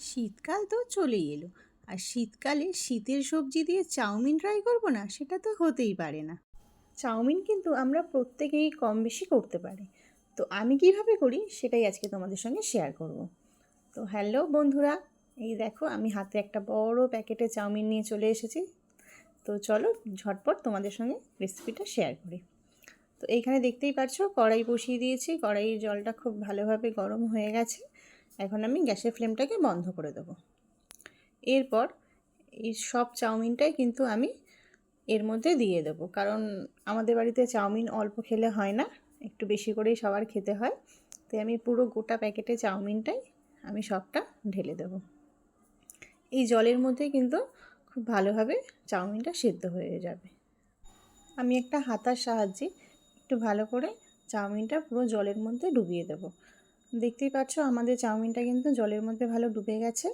শীতকাল তো চলেই এলো, আর শীতকালে শীতের সবজি দিয়ে চাউমিন ট্রাই করবো না, সেটা তো হতেই পারে না। চাউমিন কিন্তু আমরা প্রত্যেকেই কম বেশি করতে পারি। তো আমি কিভাবে করি সেটাই আজকে তোমাদের সঙ্গে শেয়ার করব। তো হ্যালো বন্ধুরা, এই দেখো আমি হাতে একটা বড় প্যাকেটে চাউমিন নিয়ে চলে এসেছি। তো চলো ঝটপট তোমাদের সঙ্গে রেসিপিটা শেয়ার করি। তো এইখানে দেখতেই পাচ্ছ কড়াই বসিয়ে দিয়েছি, কড়াইয়ের জলটা খুব ভালোভাবে গরম হয়ে গেছে। এখন আমি গ্যাসের ফ্লেমটাকে বন্ধ করে দেবো। এরপর এই সব চাউমিনটাই কিন্তু আমি এর মধ্যে দিয়ে দেবো, কারণ আমাদের বাড়িতে চাউমিন অল্প খেলে হয় না, একটু বেশি করেই সবার খেতে হয়। তাই আমি পুরো গোটা প্যাকেটে চাউমিনটাই আমি সবটা ঢেলে দেব। এই জলের মধ্যে কিন্তু খুব ভালোভাবে চাউমিনটা সেদ্ধ হয়ে যাবে। আমি একটা হাতার সাহায্যে একটু ভালো করে চাউমিনটা পুরো জলের মধ্যে ডুবিয়ে দেব। দেখতেই পাচ্ছ আমাদের চাউমিনটা কিন্তু জলের মধ্যে ভালো ডুবে গেছে।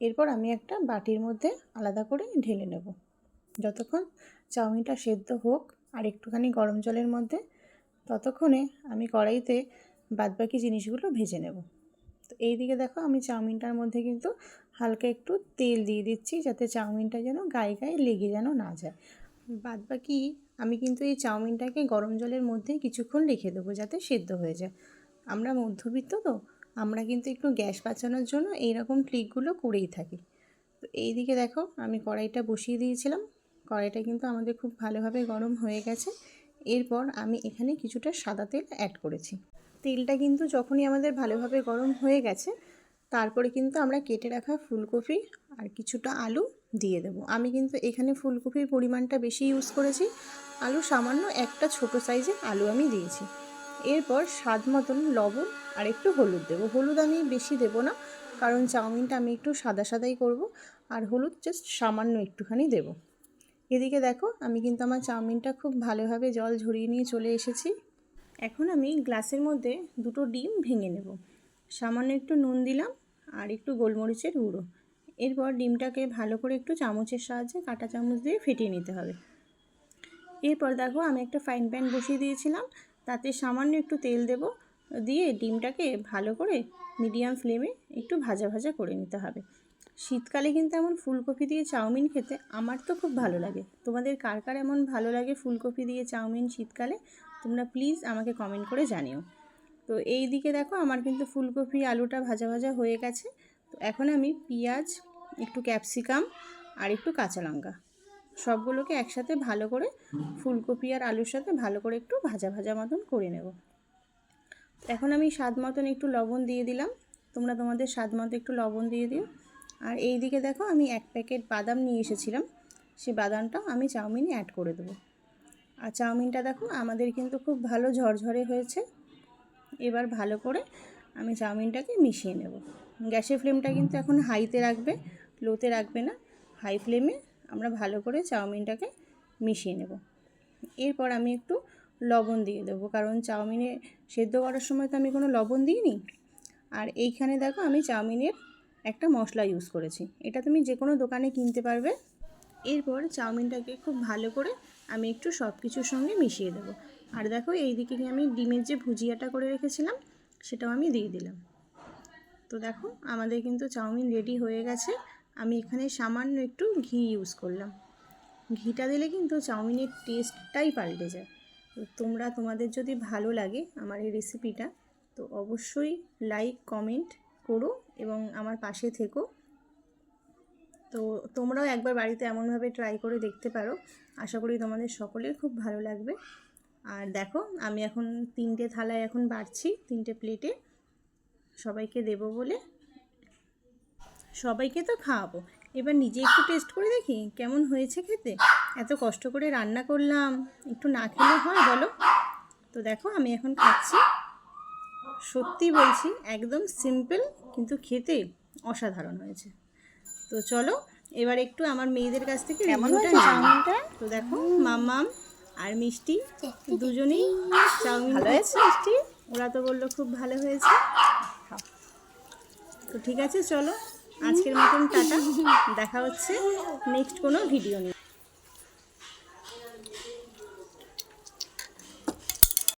এরপর আমি একটা বাটির মধ্যে আলাদা করে ঢেলে নেব। যতক্ষণ চাউমিনটা সেদ্ধ হোক আর একটুখানি গরম জলের মধ্যে, ততক্ষণে আমি কড়াইতে বাদবাকি জিনিসগুলো ভেজে নেব। তো এই দিকে দেখো আমি চাউমিনটার মধ্যে কিন্তু হালকা একটু তেল দিয়ে দিচ্ছি, যাতে চাউমিনটা যেন গায়ে গায়ে লেগে যেন না যায়। বাদবাকি আমি কিন্তু এই চাউমিনটাকে গরম জলের মধ্যে কিছুক্ষণ রেখে দেবো, যাতে সেদ্ধ হয়ে যায়। আমরা মধ্যবিত্ত তো, আমরা কিন্তু একটু গ্যাস বাঁচানোর জন্য এইরকম ট্রিকগুলো করেই থাকি। তো এই দিকে দেখো আমি কড়াইটা বসিয়ে দিয়েছিলাম, কড়াইটা কিন্তু আমাদের খুব ভালোভাবে গরম হয়ে গেছে। এরপর আমি এখানে কিছুটা সাদা তেল অ্যাড করেছি। তেলটা কিন্তু যখনই আমাদের ভালোভাবে গরম হয়ে গেছে, তারপরে কিন্তু আমরা কেটে রাখা ফুলকপি আর কিছুটা আলু দিয়ে দেবো। আমি কিন্তু এখানে ফুলকপির পরিমাণটা বেশি ইউজ করেছি, আলু সামান্য একটা ছোট সাইজের আলু আমি দিয়েছি। এরপর স্বাদ মতন লবণ আর একটু হলুদ দেবো। হলুদ আমি বেশি দেবো না, কারণ চাউমিনটা আমি একটু সাদা সাদাই করব, আর হলুদ জাস্ট সামান্য একটুখানি দেবো। এদিকে দেখো আমি কিন্তু আমার চাউমিনটা খুব ভালোভাবে জল ঝরিয়ে নিয়ে চলে এসেছি। এখন আমি গ্লাসের মধ্যে দুটো ডিম ভেঙে নেব। সামান্য একটু নুন দিলাম আর একটু গোলমরিচের গুঁড়ো। এরপর ডিমটাকে ভালো করে একটু চামচের সাহায্যে, কাঁটা চামচ দিয়ে ফেটিয়ে নিতে হবে। এরপর দেখো আমি একটা ফ্রাইং প্যান বসিয়ে দিয়েছিলাম, তাতে সামান্য একটু তেল দেব, দিয়ে ডিমটাকে ভালো করে মিডিয়াম ফ্লেমে একটু ভাজা ভাজা করে নিতে হবে। শীতকালে কিন্তু এমন ফুলকপি দিয়ে চাউমিন খেতে আমার তো খুব ভালো লাগে। তোমাদের কার কার এমন ভালো লাগে ফুলকপি দিয়ে চাউমিন শীতকালে, তোমরা প্লিজ আমাকে কমেন্ট করে জানিও। তো এই দিকে দেখো আমার কিন্তু ফুলকপি আলুটা ভাজা ভাজা হয়ে গেছে। তো এখন আমি পেঁয়াজ, একটু ক্যাপসিকাম আর একটু কাঁচা লঙ্কা সবগুলোকে একসাথে ভালো করে ফুলকপি আর আলুর সাথে ভালো করে একটু ভাজা ভাজা মতন করে নেব। এখন আমি স্বাদ মতন একটু লবণ দিয়ে দিলাম, তোমরা তোমাদের স্বাদ মতো একটু লবণ দিয়ে দিও। আর এই দিকে দেখো আমি এক প্যাকেট বাদাম নিয়ে এসেছিলাম, সেই বাদামটা আমি চাউমিনে অ্যাড করে দেবো। আর চাউমিনটা দেখো আমাদের কিন্তু খুব ভালো ঝরঝরে হয়েছে। এবার ভালো করে আমি চাউমিনটাকে মিশিয়ে নেব। গ্যাসের ফ্লেমটা কিন্তু এখন হাইতে রাখবে, লোতে রাখবে না, হাই ফ্লেমে আমরা ভালো করে চাউমিনটাকে মিশিয়ে নেব। এরপর আমি একটু লবণ দিয়ে দেবো, কারণ চাউমিনে সেদ্ধ করার সময় তো আমি কোনো লবণ দিইনি। আর এইখানে দেখো আমি চাউমিনের একটা মশলা ইউজ করেছি, এটা তুমি যে কোনো দোকানে কিনতে পারবে। এরপর চাউমিনটাকে খুব ভালো করে আমি একটু সব কিছুর সঙ্গে মিশিয়ে দেবো। আর দেখো এই দিকে আমি ডিমের যে ভুজিয়াটা করে রেখেছিলাম সেটাও আমি দিয়ে দিলাম। তো দেখো আমাদের কিন্তু চাউমিন রেডি হয়ে গেছে। আমি এখানে সামান্য একটু ঘি ইউজ করলাম, ঘিটা দিলে কিন্তু চাউমিনের টেস্টটাই পাল্টে যায়। তো তোমরা তোমাদের যদি ভালো লাগে আমার এই রেসিপিটা, তো অবশ্যই লাইক কমেন্ট করো এবং আমার পাশে থেকো। তো তোমরাও একবার বাড়িতে এমনভাবে ট্রাই করে দেখতে পারো, আশা করি তোমাদের সকলের খুব ভালো লাগবে। আর দেখো আমি এখন 3টে থালায় এখন বাড়ছি, 3টে প্লেটে সবাইকে দেবো বলে। সবাইকে তো খাওয়াবো, এবার নিজে একটু টেস্ট করে দেখি কেমন হয়েছে খেতে। এত কষ্ট করে রান্না করলাম, একটু না খেলে হয় বলো? তো দেখো আমি এখন খাচ্ছি, সত্যি বলছি একদম সিম্পল কিন্তু খেতে অসাধারণ হয়েছে। তো চলো এবার একটু আমার মেয়েদের কাছ থেকে রিভিউটা চাউমিনটা। তো দেখো মাম্মাম আর মিষ্টি দুজনেই চাউমিন ভালো হয়েছে, মিষ্টি ওরা তো বললো খুব ভালো হয়েছে। তো ঠিক আছে চলো আজকের মতন টাটা, দেখা হচ্ছে নেক্সট কোনো ভিডিও নিয়ে।